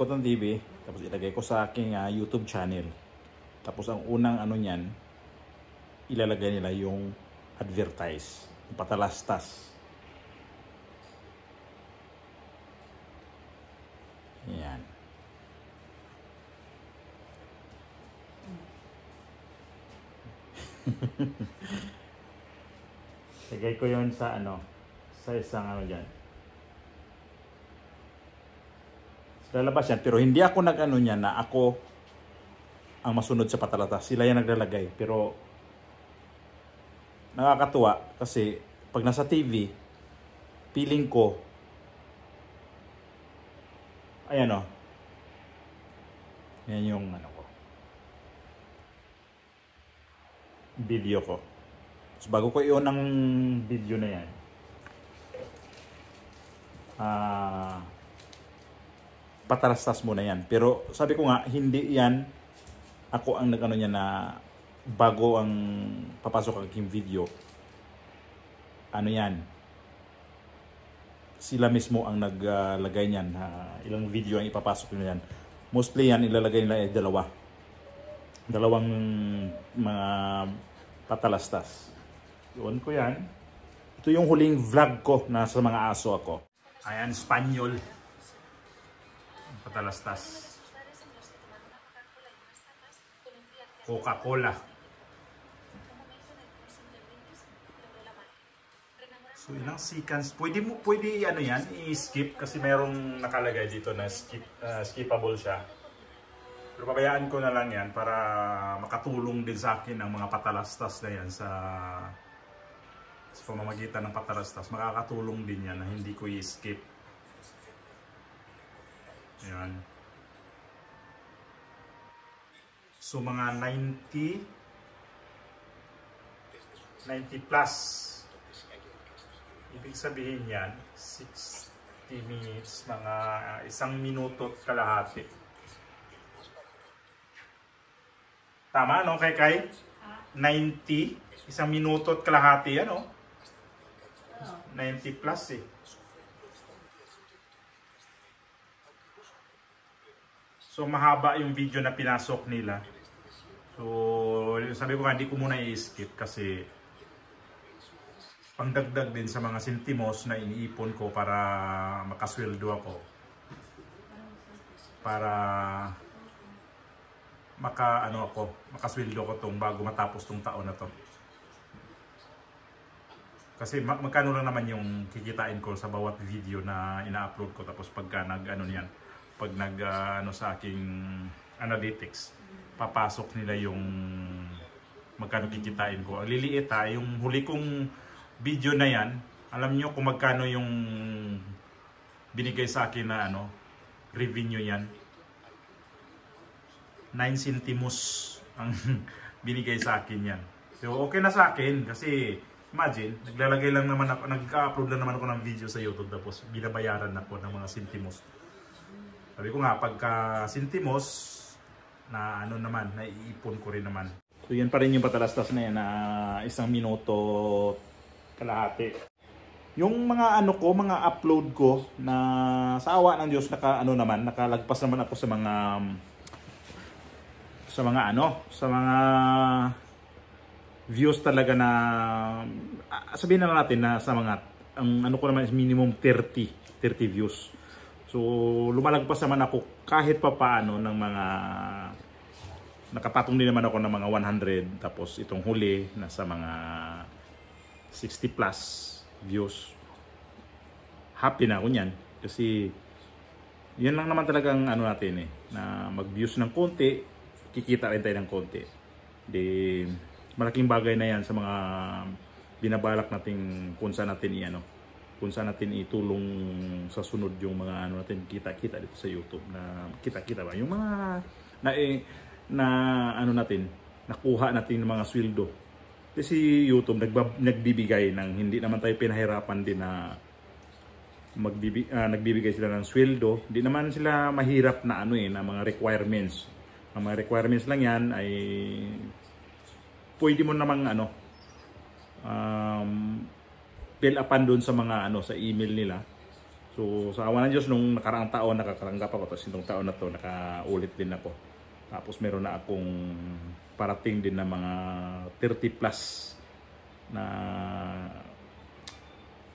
Toton TV, tapos ilagay ko sa aking YouTube channel. Tapos ang unang ano niyan, ilalagay nila yung advertise, yung patalastas. Yan. Lagay ko yon sa ano, sa isang ano dyan. Lalabas yan, pero hindi ako nag-ano niya na ako ang masunod sa patalatas. Sila yan naglalagay. Pero nakakatuwa kasi pag nasa TV, feeling ko, ayan o. Yan yung ano ko. Video ko. So bago ko i-on ang video na yan, patalastas muna yan. Pero sabi ko nga, hindi yan ako ang nag-ano niya na bago ang papasok ang aking video. Ano yan? Sila mismo ang naglagay niyan. Ilang video ang ipapasok nila yan. Mostly yan, ilalagay nila ay dalawang mga patalastas. Yun ko yan. Ito yung huling vlog ko na sa mga aso ako. Ayan, Spanyol. Patalastas. Coca-Cola. So ilang seconds. Pwede ano yan, i-skip kasi mayroong nakalagay dito na skippable siya. Pero pabayaan ko na lang yan para makatulong din sa akin ang mga patalastas na yan sa pamamagitan ng patalastas. Makakatulong din yan na hindi ko i-skip. Ayan. So mga 90 plus. Ibig sabihin yan, 60 minutes, mga 1 minuto at kalahati. Tama, no, Kay? 90, 1 minuto at kalahati yan, no? 90 plus eh. So mahaba yung video na pinasok nila. So sabi ko nga, hindi ko muna i-skip kasi pangdagdag din sa mga sentimos na iniipon ko para makasweldo ako. Para makasweldo ko tong bago matapos tong taon na to. Kasi magkano lang naman yung kikitain ko sa bawat video na ina-upload ko, tapos pagka pag sa aking analytics, papasok nila yung magkano kikitain ko. Liliit ha, yung huli kong video na yan, alam nyo kung magkano yung binigay sa akin na revenue yan. 9 centimos ang binigay sa akin yan. So okay na sa akin kasi imagine, naglalagay lang naman ako, nag-upload lang naman ako ng video sa YouTube, tapos binabayaran ako ng mga centimos. Sabi ko nga, pagka sentimos, na naman, naiipon ko rin naman. So yan pa rin yung patalastas na yan na 1 minuto kalahati. Yung mga mga upload ko na sa awa ng Diyos, nakalagpas naman ako sa mga views talaga na, sabihin na lang natin na sa mga, ang ko naman is minimum 30 views. So lumalagpas naman ako kahit pa paano ng mga, nakapatong din naman ako ng mga 100, tapos itong huli nasa mga 60 plus views. Happy na ako niyan kasi yan lang naman talagang natin na mag-views ng konti, kikita rin tayo ng konti. Malaking bagay na yan sa mga binabalak nating kung saan natin itulong sa sunod yung mga natin kita dito sa YouTube, na kita ba yung mga natin nakuha natin ng mga sweldo. Kasi YouTube nagbibigay ng, hindi naman tayo pinahirapan din na nagbibigay sila ng sweldo. Hindi naman sila mahirap na na mga requirements. Ang mga requirements lang yan ay pwede mo namang fill upan doon sa mga sa email nila. So So sa awa ng Diyos, nung nakaraang taon nakakaranggap ako, tapos itong taon na to nakaulit din ako. Tapos meron na akong parating din na mga 30 plus na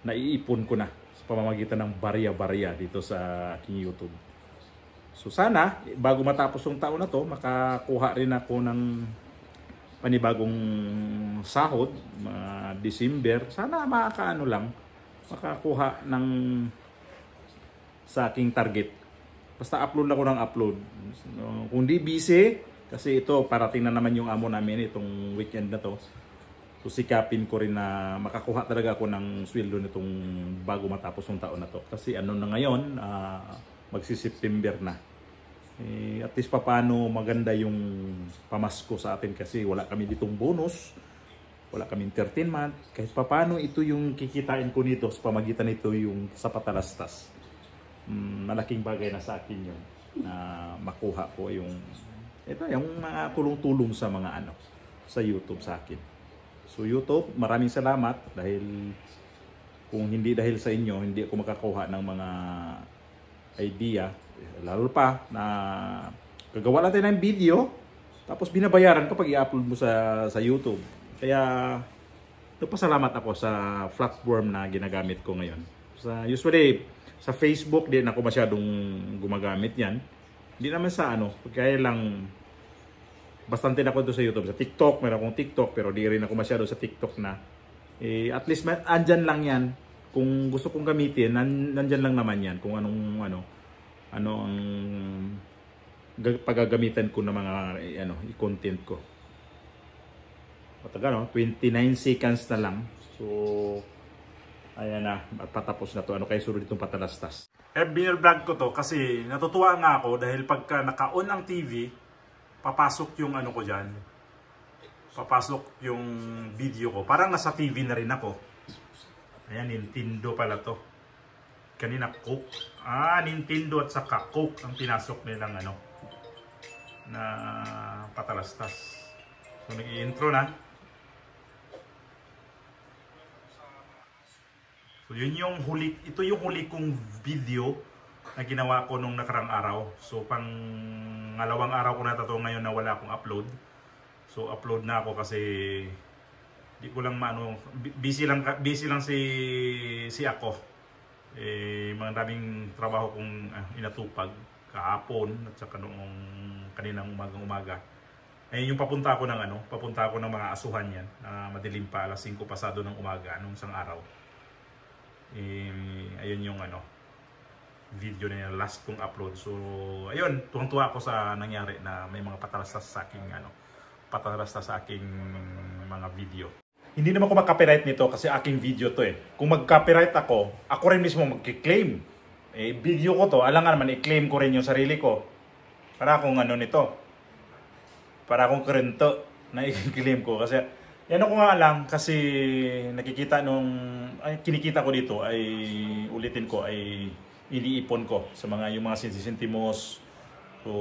naiipon ko na sa pamamagitan ng barya-barya dito sa aking YouTube. So sana, bago matapos yung taon na to, makakuha rin ako ng panibagong sahod, mga December. Sana makakaano lang, makakuha ng sa aking target. Basta upload ako ng upload. Kung di busy, kasi ito parating na naman yung amo namin itong weekend na to. So sikapin ko rin na makakuha talaga ako ng sweldo nitong bago matapos ng taon na to. Kasi ano na ngayon, magsi-September na. At least paano maganda yung pamasko sa atin kasi wala kami ditong bonus, wala kaming 13 month. Kahit paano ito yung kikitain ko nito sa pamagitan nito yung sa Patalastas. Malaking bagay na sa akin yun na makuha ko yung mga tulong-tulong sa mga sa YouTube sa akin. So YouTube, maraming salamat dahil kung hindi dahil sa inyo, hindi ako makakuha ng mga idea. Lalo pa na gagawa natin ng video tapos binabayaran kapag i-upload mo sa YouTube. Kaya nagpasalamat ako sa platform na ginagamit ko ngayon. Usually sa Facebook din ako masyadong gumagamit yan. Hindi naman sa kaya lang bastante na ako doon sa YouTube. Sa TikTok, meron akong TikTok pero di rin ako masyado sa TikTok na. At least andyan lang yan. Kung gusto kong gamitin, nandyan lang naman yan. Kung ano ang paggagamitan ko ng mga i-content ko. Matagal 29 seconds na lang. So ayan na, at patapos na to. Kaya sunod itong Patalastas. Binilvlog ko to kasi natutuwa nga ako dahil pagka naka-on ang TV, papasok yung ko dyan. Papasok yung video ko. Parang nasa TV na rin ako. Ayan, Nintendo pala to. Kanina Coke. Nintendo at saka Coke ang pinasok nilang na Patalastas. So nag-i-intro na. So yun yung ito yung huli kong video na ginawa ko nung nakarang araw. So pang ngalawang araw ko na to ngayon na wala akong upload. So upload na ako kasi di ko lang busy lang si ako. Maraming trabaho kong inatupag kahapon at saka noong kaninang umaga. Yung papunta ako ng mga asuhan yan na madilim pa, alas 5 pasado ng umaga nung isang araw. Ayun yung video na yung last kong upload. So ayun, tuwang-tuwa ako sa nangyari na may mga patalastas sa aking mga video. Hindi naman ako mag-copyright nito kasi aking video to Kung mag-copyright ako rin mismo mag-claim. Video ko to, alangan naman i-claim ko rin yung sarili ko. Para akong nito. Para akong kurento na i-claim ko kasi yan ako nga lang kasi kinikita ko dito ay ulitin ko ay iniipon ko sa yung mga sentimos. So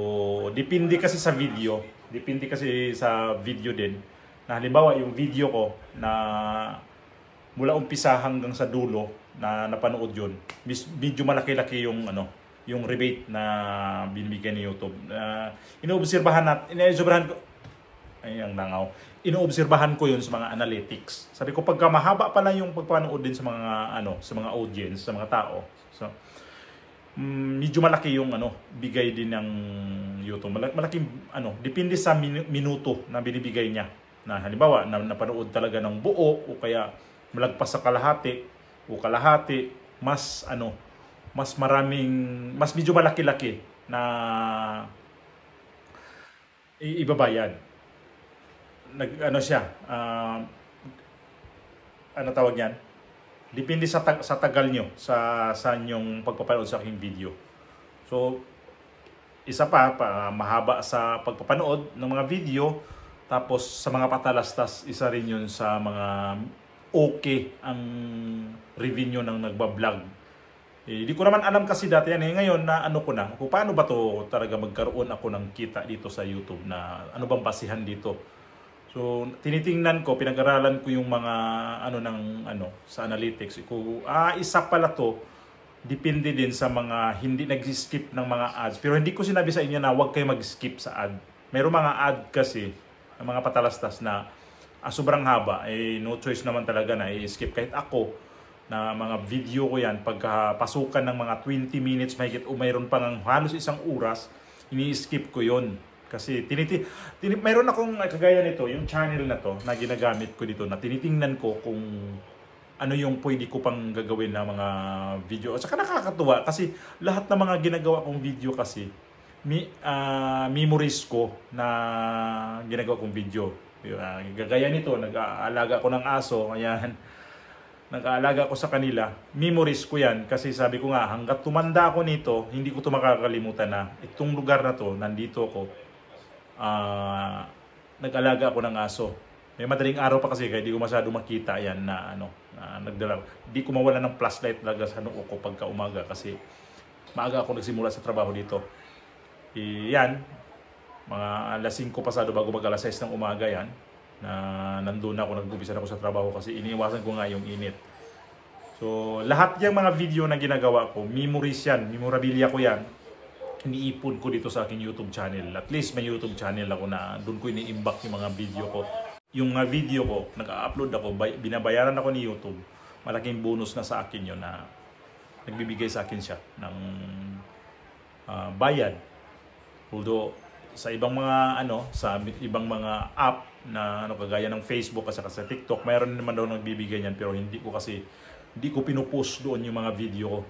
depende kasi sa video, din. Na halimbawa yung video ko na mula umpisa hanggang sa dulo na napanood yun, medyo malaki-laki yung rebate na binibigyan ni YouTube. Inoobserbahan ko yun sa mga analytics. Sabi ko pagka mahaba pala yung pagpanood din sa mga audience, sa mga tao. So medyo malaki yung bigay din ng YouTube. Malaking depende sa minuto na binibigay niya. Na halimbawa napanood talaga ng buo o kaya malagpas sa kalahati, mas medyo malaki-laki na ibabayad. Tawag yan? Depende sa tagal nyo sa inyong pagpapanood sa aking video. So isa pa mahaba sa pagpapanood ng mga video. Tapos sa mga patalastas, isa rin yun sa mga okay ang revenue ng nagbablog. Di ko naman alam kasi dati yan. Ngayon na kung paano ba to talaga magkaroon ako ng kita dito sa YouTube na bang basihan dito. So tinitingnan ko, pinag-aralan ko yung mga sa analytics. Isa pala to depende din sa mga hindi nag-skip ng mga ads. Pero hindi ko sinabi sa inyo na huwag kayo mag-skip sa ad. Mayroong mga ad kasi, mga patalastas na sobrang haba, no choice naman talaga na i-skip. Kahit ako, na mga video ko yan, pagkapasukan ng mga 20 minutes, mahigit o mayroon pa ng halos isang oras, ini-skip ko yon. Kasi mayroon akong kagaya nito, yung channel na to, na ginagamit ko dito, na tinitingnan ko kung ano yung pwede ko pang gagawin na mga video. At saka nakakatuwa kasi lahat ng mga ginagawa kong video kasi memories ko na ginagawa kong video. Gagaya nito, nag-aalaga ko ng aso, ayan, nag-aalaga ko sa kanila, memories ko yan kasi sabi ko nga, hanggat tumanda ako nito, hindi ko ito makakalimutan na itong lugar na to, nandito ako, nag-alaga ako ng aso. May madaling araw pa kasi kaya di ko masyado makita yan na nagdala. Di ko mawala ng flashlight talaga sa noo ko pagka umaga kasi maaga ako nagsimula sa trabaho dito. Yan, mga alas 5 pasado bago mag alas 6 ng umaga yan, na nandun ako, nag-umpisa ako sa trabaho kasi iniiwasan ko nga yung init. So, lahat yung mga video na ginagawa ko, memories yan, memorabilia ko yan, iniipon ko dito sa aking YouTube channel. At least may YouTube channel ako na doon ko ini-imbak yung mga video ko. Yung mga video ko, nag-upload ako, binabayaran ako ni YouTube. Malaking bonus na sa akin yun na nagbibigay sa akin siya ng bayad. Although, sa ibang mga sa ibang mga app na kagaya ng Facebook at saka sa TikTok, mayroon naman daw nagbibigay niyan pero hindi ko pinupost doon yung mga video ko.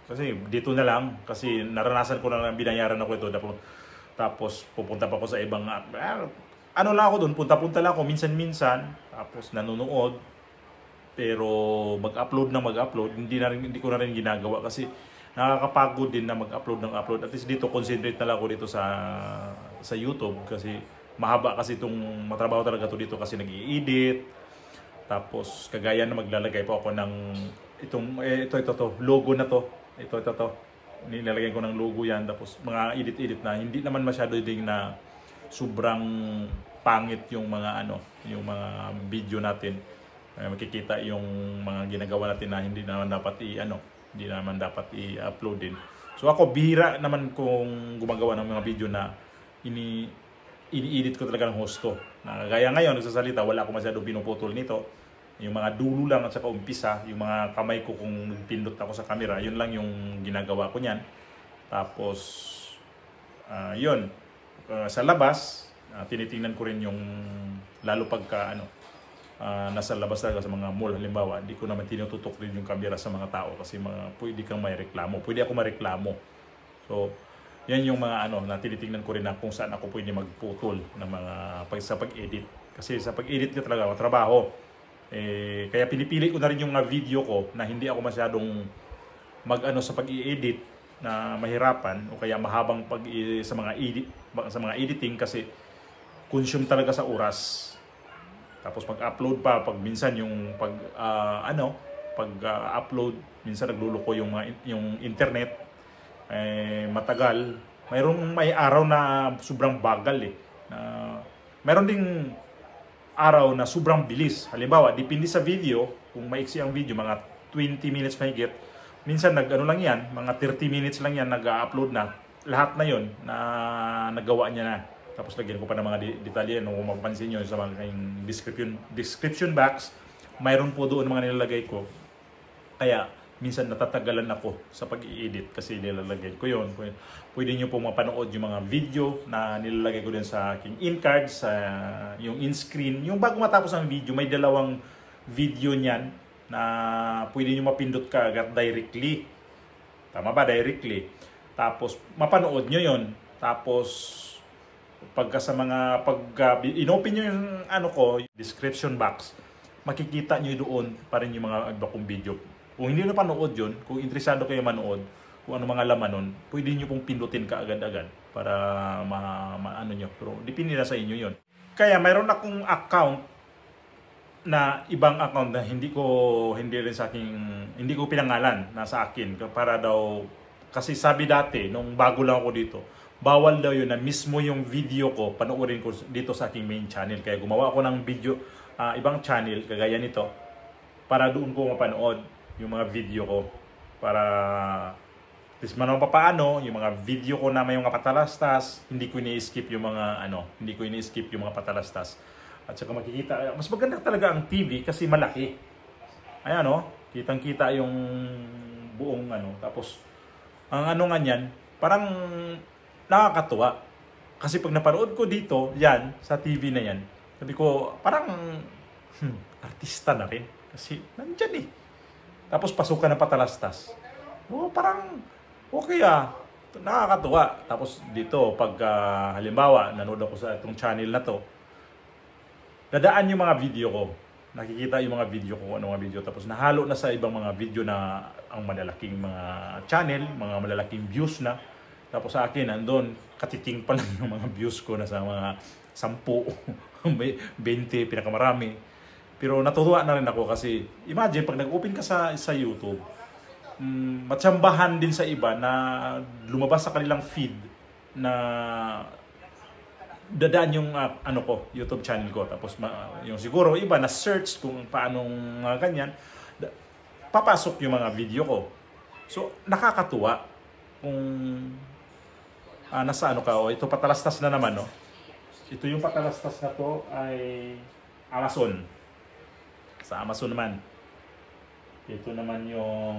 Kasi dito na lang kasi naranasan ko na binayaran ako ito tapos pupunta pa ako sa ibang app. Lang ako doon, punta-punta lang ako minsan-minsan tapos nanonood pero mag-upload hindi ko na rin ginagawa kasi nakakapagod din na mag-upload ng upload. At least dito concentrate na lang ako dito sa YouTube kasi mahaba kasi itong matrabaho talaga to dito kasi nag-i-edit. Tapos kagaya na maglalagay pa ako ng ito logo na to. Ito. Nilalagay ko ng logo yan tapos mga edit na hindi naman masyado din na sobrang pangit yung mga yung mga video natin. Makikita yung mga ginagawa natin na hindi naman dapat hindi naman dapat i-upload din. So ako bihira naman kung gumagawa ng mga video na ini-edit ko talaga ng husto. Gaya ngayon, nagsasalita, wala akong masyado pinuputol nito. Yung mga dulo lang at saka umpisa, yung mga kamay ko kung pindot ako sa camera, yun lang yung ginagawa ko niyan. Tapos, yun. Sa labas, tinitingnan ko rin yung, lalo pagka, nasa labas talaga sa mga mall, halimbawa, hindi ko naman tinututok rin yung camera sa mga tao kasi pwede kang may reklamo. Pwede ako mareklamo. So, yan yung mga na tinitingnan ko rin na kung saan ako pwede magputol ng mga sa pag-edit. Kasi sa pag-edit ko talaga trabaho. Kaya pinipili ko na rin yung mga video ko na hindi ako masyadong sa pag-i-edit na mahirapan o kaya mahabang sa mga editing kasi consume talaga sa oras. Tapos pag-upload pa, pag minsan yung pag-upload, minsan nagluluko yung internet. Matagal. May araw na sobrang bagal mayroon ding araw na sobrang bilis. Halimbawa, depende sa video, kung maiksi ang video, mga 20 minutes mahigit. Minsan lang yan, mga 30 minutes lang yan nag-upload na. Lahat na yon na nagawa niya na. Tapos lagyan ko pa ng mga detalye kung mapapansin nyo sa mga description box. Mayroon po doon mga nilalagay ko. Kaya minsan natatagalan ako sa pag-i-edit kasi nilalagay ko yun. Pwede nyo po mapanood yung mga video na nilalagay ko din sa aking in-card, sa yung in-screen. Yung bago matapos ang video, may dalawang video niyan na pwede nyo mapindot ka agad directly. Tama ba? Directly. Tapos mapanood nyo yun. Tapos pagka inopen nyo yung description box, makikita nyo doon pa rin yung mga iba kong video. Kung hindi nyo panood yun, kung interesado kayo manood, kung ano mga laman nun, pwede nyo pong pindutin ka agad-agad para nyo. Pero depende na sa inyo yun. Kaya mayroon akong account na ibang account na hindi ko pinangalan na sa akin para daw, kasi sabi dati nung bago lang ako dito, bawal daw yun na mismo yung video ko panoorin ko dito sa aking main channel. Kaya gumawa ako ng video, ibang channel kagaya nito para doon ko mapanood yung mga video ko. para at least man papaano yung mga video ko na may mga patalastas, hindi ko ini-skip yung mga hindi ko ini-skip yung mga patalastas. At saka makikita, mas maganda talaga ang TV kasi malaki. Ayan kitang-kita yung buong tapos ang nga niyan, parang nakakatuwa. Kasi pag napanood ko dito, yan, sa TV na yan, sabi ko, parang artista na rin. Kasi nandyan Tapos pasukan ng patalastas. Parang okay nakakatuwa. Tapos dito, pag halimbawa, nanood ako sa itong channel na to, dadaan yung mga video ko. Nakikita yung mga video ko, mga video. Tapos nahalo na sa ibang mga video na ang malalaking mga channel, mga malalaking views na. Tapos sa akin, nandun, katiting pa lang yung mga views ko na sa mga 10, 20, pinakamarami. Pero natutuwa na rin ako kasi, imagine, pag nag-open ka sa YouTube, matsambahan din sa iba na lumabas sa kanilang feed na dadaan yung YouTube channel ko. Tapos yung siguro iba na search kung paanong ganyan, papasok yung mga video ko. So nakakatuwa kung nasa ito patalastas na naman Ito yung patalastas na to ay Amazon. Sa Amazon naman. Ito naman yung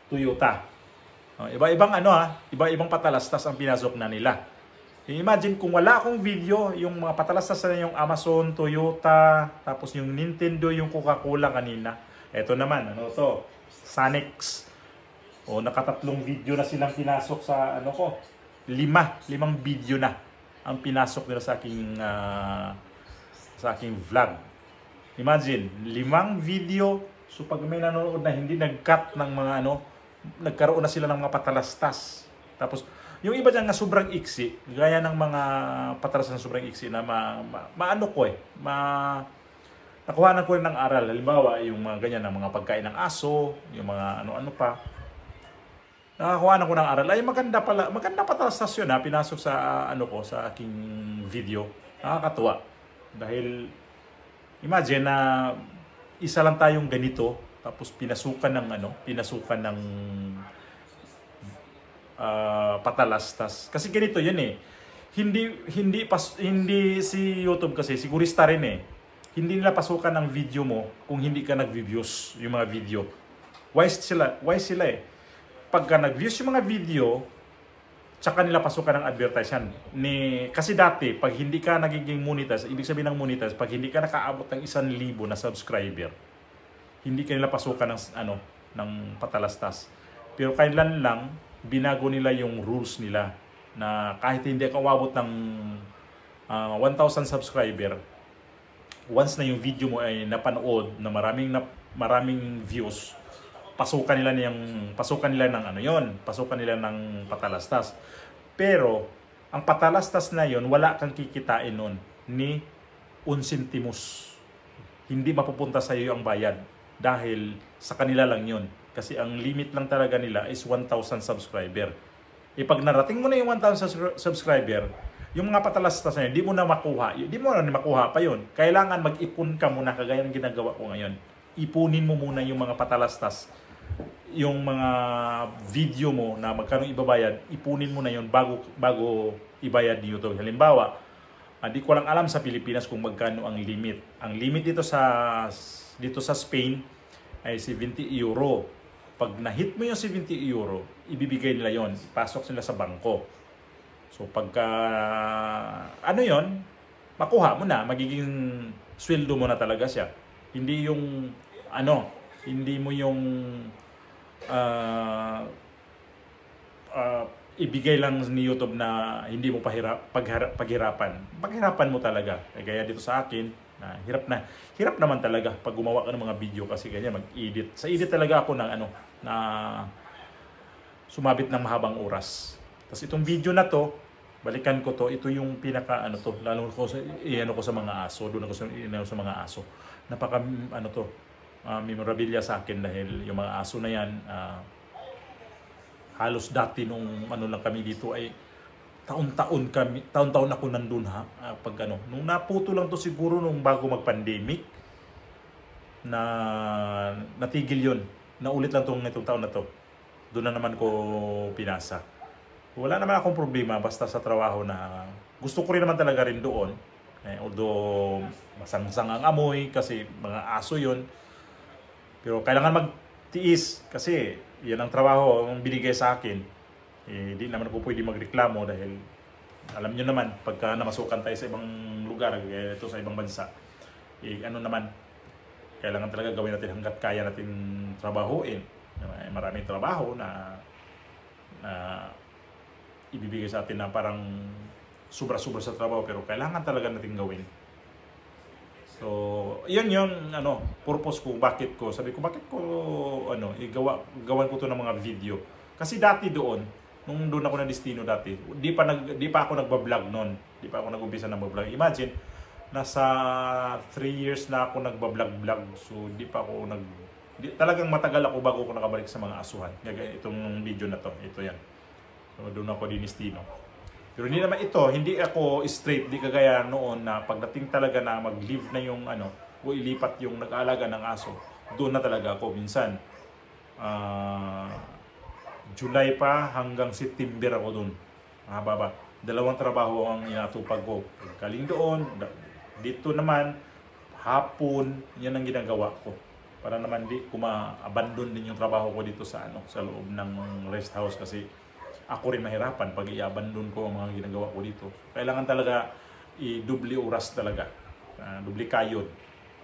Toyota. Iba-ibang iba-ibang patalastas ang pinasok na nila. Imagine kung wala akong video, yung mga patalastas na yung Amazon, Toyota, tapos yung Nintendo, yung Coca-Cola kanina. Ito naman, Sanix. Nakatatlong video na silang pinasok sa limang video na ang pinasok nila sa aking vlog. Imagine, 5 video. So pag may nanonood na hindi nag-cut ng mga nagkaroon na sila ng mga patalastas. Tapos yung iba dyan nga sobrang iksi, gaya ng mga patalastas na sobrang iksi na nakuha ko rin ng aral. Halimbawa, yung mga ganyan ng mga pagkain ng aso, yung mga ano-ano pa. Nakakuha ko ng aral. Ay maganda patalastas yun pinasok sa sa aking video. Nakakatuwa. Dahil imagine na isa lang tayong ganito tapos pinasukan ng patalastas. Kasi ganito 'yun Hindi si YouTube kasi sigurista rin Hindi nila pasukan ng video mo kung hindi ka nag-views yung mga video. Wise sila Pagka nag-views yung mga video, tsaka nila pasukan ng advertisement. Kasi dati, pag hindi ka nagiging monetize, ibig sabihin ng monetize, pag hindi ka nakaabot ng 1,000 na subscriber, hindi ka nila pasukan ng patalastas. Pero kailan lang, binago nila yung rules nila na kahit hindi ka umabot ng 1,000 subscriber, once na yung video mo ay napanood na maraming views, pasukan nila ng patalastas. Pero ang patalastas na yon, wala kang kikitain nun ni 1 centimos. Hindi mapupunta sa iyo ang bayad dahil sa kanila lang yon. Kasi ang limit lang talaga nila is 1,000 subscriber. Pag narating mo na yung 1,000 subscriber, yung mga patalastas na yun, hindi mo na makuha pa yun. Kailangan mag-ipon ka muna kagaya ng ginagawa ko ngayon. Ipunin mo muna yung mga patalastas, yung mga video mo na magkano ibabayad, ipunin mo na yun bago ibayad ni YouTube. Halimbawa, di ko lang alam sa Pilipinas kung magkano ang limit. Ang limit dito sa Spain ay 70 euro. Pag na-hit mo yung 70 euro, ibibigay nila yon, pasok nila sa bangko. So pagka yon, makuha mo na, magiging sweldo mo na talaga siya. Hindi yung hindi mo yung ibigay lang ni YouTube na hindi mo paghirapan. Paghirapan mo talaga. Kaya dito sa akin, hirap naman talaga pag gumawa ka ng mga video kasi ganyan mag-edit. Sa edit talaga ako na sumabit ng mahabang oras. Tapos itong video na to, balikan ko to, ito yung pinaka lalo ko sa sa mga aso, doon ako sa mga aso. Napaka memorabilia sa akin dahil yung mga aso na yan halos dati nung lang kami dito ay taon-taon ako nandun pag nung naputo lang to siguro nung bago mag-pandemic na natigil yun. naulit lang itong taon na to. Doon na naman ko pinasa. Wala naman akong problema basta sa trabaho na gusto ko rin naman talaga rin doon. Although masangsang ang amoy kasi mga aso yun. Pero kailangan magtiis kasi yan ang trabaho ang binigay sa akin. Di naman ako pwede magreklamo dahil alam nyo naman, pagka namasukan tayo sa ibang lugar, ito sa ibang bansa, ano naman, kailangan talaga gawin natin hanggat kaya natin trabahoin. Maraming trabaho na ibibigay sa atin na parang sobra-sobra sa trabaho pero kailangan talaga natin gawin. So, yun yung purpose ko, bakit ko gawan ko to ng mga video. Kasi dati doon, nung doon ako na destino dati, di pa ako nagba-vlog noon. Di pa ako nag-umpisa ng mag-vlog. Imagine, nasa 3 years na ako nagba-vlog. So, talagang matagal ako bago ako nakabalik sa mga asuhan. Gaya itong video na to, ito yan. So, doon ako din destino. Pero hindi ako straight, di kagaya noon na pagdating talaga na mag-leave na yung o ilipat yung nag-aalaga ng aso. Doon na talaga ako minsan. July pa hanggang September ako doon. Mahaba. 2 trabaho ang inatupag ko. Galing doon, dito naman, hapon, yan ang ginagawa ko. Para naman di ko ma-abandon din yung trabaho ko dito sa loob ng rest house kasi ako rin mahirapan pag i-abandon ko ang mga ginagawa ko dito. Kailangan talaga i-dubli oras talaga. Dubli kayod.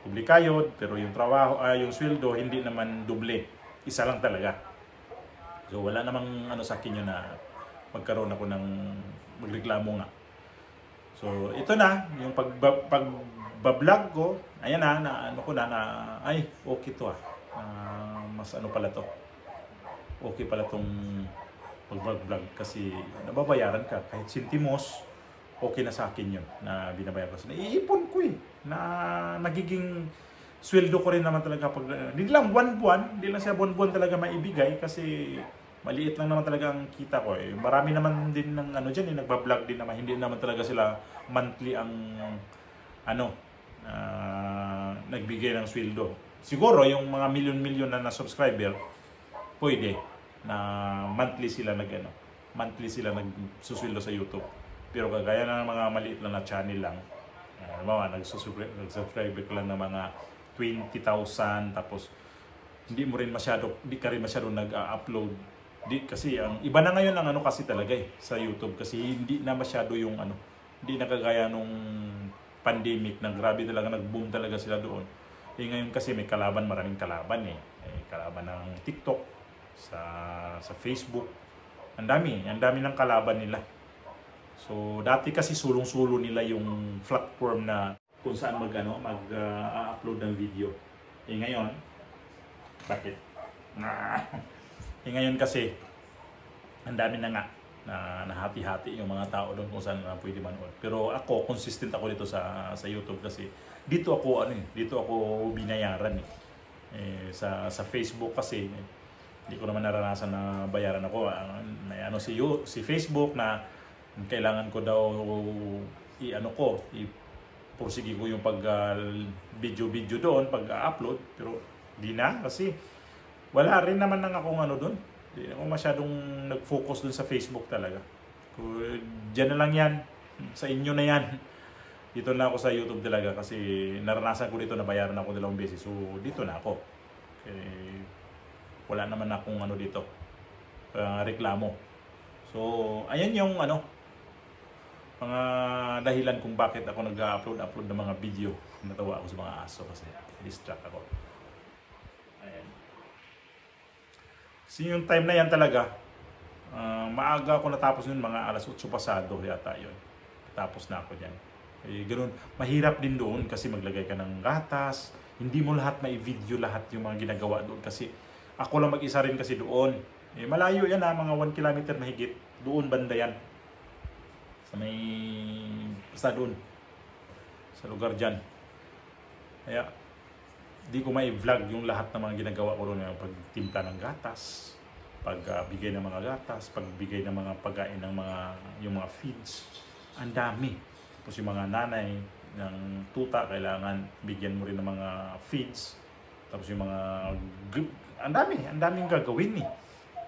Dubli kayod, pero yung trabaho, yung sweldo, hindi naman dubli. Isa lang talaga. So wala namang sa akin yun na magkaroon ako ng magreklamo nga. So ito na, yung pag-vlog ko, ayan ay okay to mas pala to. Okay pala tong pag-vlog kasi nababayaran ka kahit sentimos, okay na sa akin yun na binabayaran ko. Naiipon ko na nagiging sweldo ko rin naman talaga hindi lang buwan-buwan, hindi lang siya buwan-buwan talaga maibigay kasi maliit lang naman talaga ang kita ko. Marami naman din ng dyan, nagba-vlog din naman, hindi naman talaga sila monthly ang nagbigay ng sweldo. Siguro yung mga milyon-milyon na subscriber, pwede na monthly sila nagsusweldo sa YouTube. Pero kagaya ng mga maliit lang na channel lang, nag-subscribe ka lang ng mga 20,000 tapos hindi ka rin masyado nag-upload. Kasi ang iba na ngayon ang kasi talaga sa YouTube kasi hindi na masyado yung hindi na kagaya nung pandemic na grabe talaga nag-boom talaga sila doon. Ngayon kasi may maraming kalaban kalaban ng TikTok, sa Facebook. Ang dami ng kalaban nila. So dati kasi sulong-sulo nila yung platform na kung saan mag-upload ng video. Ngayon, bakit? Ngayon kasi, ang dami na nga na nahati-hati yung mga tao doon kung saan pwede manood. Pero ako, consistent ako dito sa YouTube kasi dito ako binayaran sa Facebook kasi hindi ko naman naranasan na bayaran ako. Si Facebook na kailangan ko daw pursige ko yung video doon, pag-upload, pero di na kasi wala rin naman akong doon. Hindi ako masyadong nag-focus doon sa Facebook talaga. Diyan na lang yan, sa inyo na yan. Dito na ako sa YouTube talaga kasi naranasan ko dito na bayaran ako 2 beses. So dito na ako. Wala naman akong dito, reklamo. So ayan yung mga dahilan kung bakit ako nag-upload ng mga video. Natawa ako sa mga aso kasi distract ako. Ayan. So yung time na yan talaga, maaga ako natapos yun, mga alas 8 pasado yata yun. Tapos na ako dyan. Ganun, mahirap din doon kasi maglagay ka ng gatas. Hindi mo lahat mai-video lahat yung mga ginagawa doon kasi ako lang mag-isa rin kasi doon. Malayo yan mga 1 kilometer mahigit. Doon banda yan. Basta doon sa lugar dyan. Kaya di ko mai-vlog yung lahat ng mga ginagawa ko doon, yung pagtimpla ng gatas, pagbigay ng mga gatas, pagbigay ng mga pagkain ng yung mga feeds. Ang dami. Tapos yung mga nanay ng tuta kailangan bigyan mo rin ng mga feeds. Tapos yung mga, ang daming gagawin eh.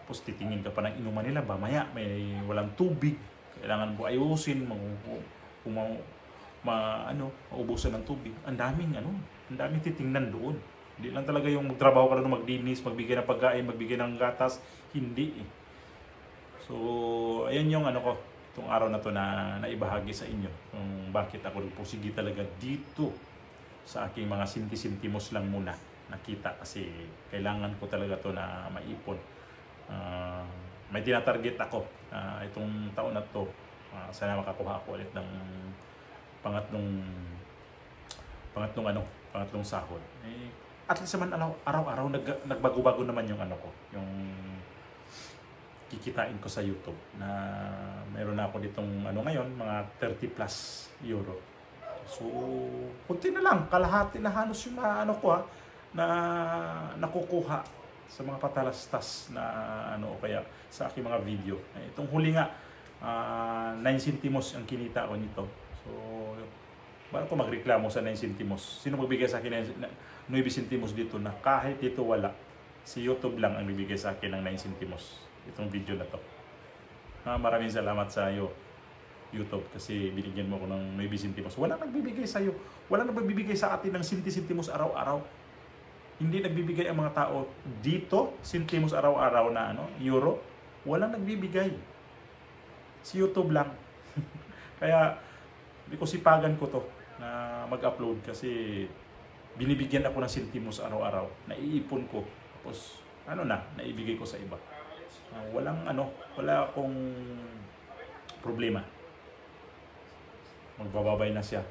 Tapos titingin ka pa ng inuman nila, mamaya may walang tubig, kailangan mo ayusin, maubusan ng tubig. Ang daming titingnan doon. Hindi lang talaga yung magtrabaho ka doon, magdinis, magbigay ng pagkain, magbigay ng gatas, hindi eh. So, ayan yung itong araw na to na naibahagi sa inyo kung bakit ako nagpursige talaga dito sa aking mga sinti-sintimos lang muna nakita, kasi kailangan ko talaga to na maipon. May tinatarget ako itong taon na to, sana makakuha ako ulit ng pangatlong sahod. At least naman araw-araw nagbago-bago naman yung yung kikitain ko sa YouTube, na mayroon na ako ditong ngayon mga 30 plus euro. So kunti na lang, kalahati na halos yung na nakukuha sa mga patalastas na o kaya sa aking mga video. Itong huli nga 9 centimos ang kinita ko nito. So paano ko magreklamo sa 9 centimos? Sino magbigay sa akin ng 9 centimos dito, na kahit dito wala? Si YouTube lang ang bibigay sa akin ng 9 centimos itong video na to. Maraming salamat sa iyo, YouTube, kasi binigyan mo ko ng 9 centimos. Wala nagbibigay sa iyo. Wala nagbibigay sa atin ng centimos araw-araw. Hindi nagbibigay ang mga tao dito centimos araw-araw na euro. Walang nagbibigay. Si YouTube lang. Kaya hindi ko sipagan ko to na mag-upload, kasi binibigyan ako ng centimos araw-araw. Naiipon ko. Tapos naibigay ko sa iba. Wala akong problema. Magbababay na siya.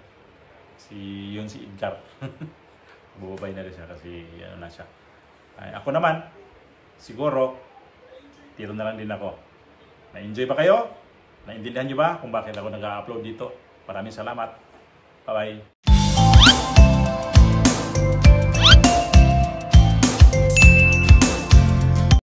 Si Edgar. Magbababay na rin siya kasi na siya. Ako naman, siguro, tiro na lang din ako. Na-enjoy ba kayo? Naintindihan nyo ba kung bakit ako nag-upload dito? Maraming salamat. Bye-bye.